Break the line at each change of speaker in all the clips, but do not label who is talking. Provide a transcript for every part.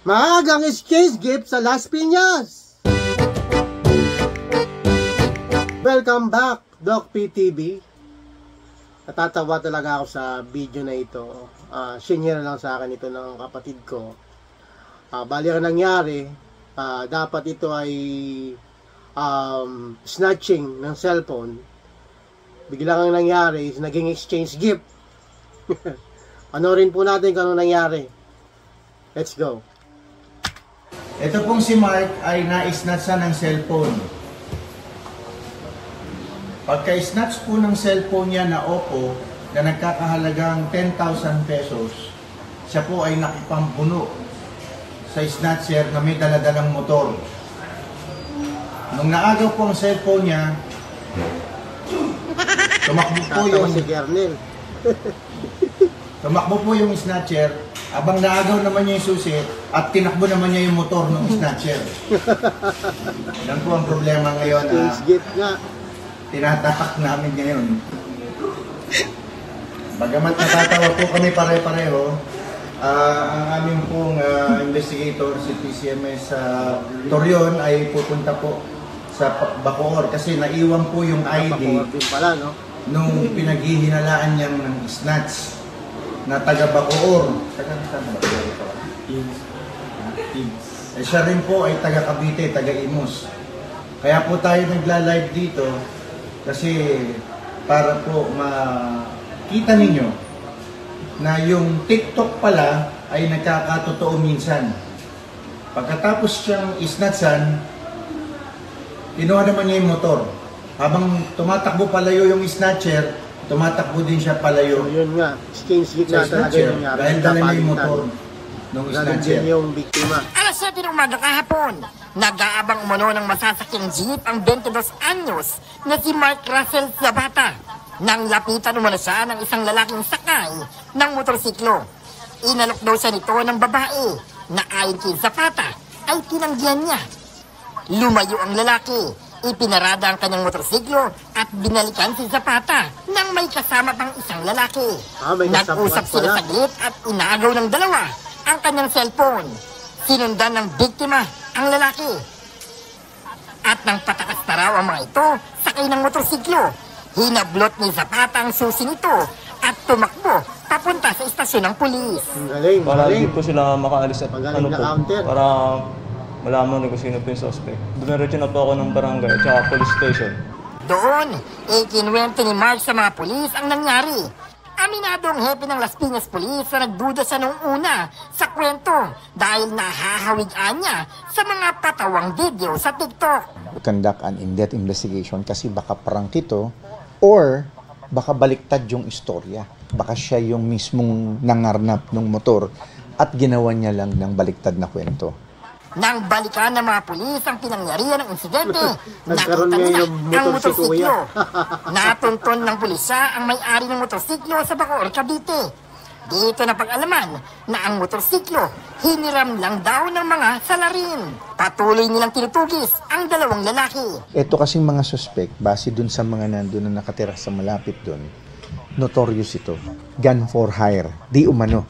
Maagang exchange gift sa Las Piñas. Welcome back, Doc PTV. Natatawa talaga ako sa video na ito. Share lang sa akin ito ng kapatid ko. Bali ang nangyari, dapat ito ay snatching ng cellphone. Biglang ang nangyari is naging exchange gift. Panorin po natin kung ano nangyari. Let's go.
Ito pong si Mark ay na-snatcha ng cellphone. Pagka-snatch po ng cellphone niya na Oppo na nagkakahalagang 10,000 pesos, siya po ay nakipampuno sa snatcher na may daladalang motor. Nung naagaw po ang cellphone niya, tumakbo po yung snatcher, abang naagaw naman niya yung susi at tinakbo naman niya yung motor ng snatcher. Yan po ang problema ngayon na tinatahak namin ngayon. Bagamat natatawa po kami pare-pareho, ang aming pong investigator, si PCMS Torion, ay pupunta po sa Bacoor kasi naiwan po yung ID nung pinaghihinalaan niyang ng snatch na taga Bacoor. Siya rin po ay taga Cavite, taga Imus. Kaya po tayo nagla-live dito kasi para po makita ninyo na yung TikTok pala ay nagkakatotoo minsan. Pagkatapos siyang isnatsan, kinuha naman niya yung motor. Habang tumatakbo palayo yung snatcher, tumatakbo din siya palayo.
So, yun nga, exchange gift na talaga yung nangyari.
Dahil dala niya yung motor ng snatcher.
Yung biktima.
Alas 7 ng umaga kahapon, nag-aabang umano ng masasakyang jeep ang 22 anyos na si Mark Russell Zapata. Nang lapitan umano siya ng isang lalaking sakay ng motorsiklo. Inalok daw siya nito ng babae na ayon kay Zapata ay tinanggihan niya. Lumayo ang lalaki, ipinarada ang kanyang motorsiklo at binalikan si Zapata nang may kasama pang isang lalaki. Nag-usap sila saglit at inagaw ng dalawa ang kanyang cellphone. Sinundan ng biktima ang lalaki. At nang patakas na raw ang mga ito, sakay ng motorsiklo, hinablot ni Zapata ang susi nito at tumakbo papunta sa istasyon ng pulis.
Para hindi po sila makaalis at
counter.
para malaman kung sino po yung suspect. Dumiretso na po ako ng barangay at saka police station.
Doon, ikinuwento ni Mark sa mga pulis ang nangyari. Aminado ang hepe ng Las Piñas Police na nagduda siya noong una sa kwento dahil nahahawigan niya sa mga patawang video sa TikTok.
Conduct an in-depth investigation kasi baka prank ito or baka baliktad yung istorya. Baka siya yung mismong nangarnap ng motor at ginawa niya lang ng baliktad na kwento.
Nang balikan ng mga pulis ang pinangyarihan ng insidente, nakita nila ang motorsiklo. Natunton ng pulisya ang may-ari ng motorsiklo sa Bacoor, Cavite. Dito na pag-alaman na ang motorsiklo hiniram lang daw ng mga salarin. Patuloy nilang tinutugis ang dalawang lalaki.
Ito kasing mga suspect, base dun sa mga nandun na nakatira sa malapit dun, notorious ito. Gun for hire, di umano.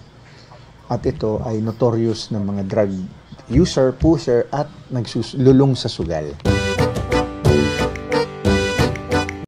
At ito ay notorious na mga drug user, pusher at nagsululong sa sugal.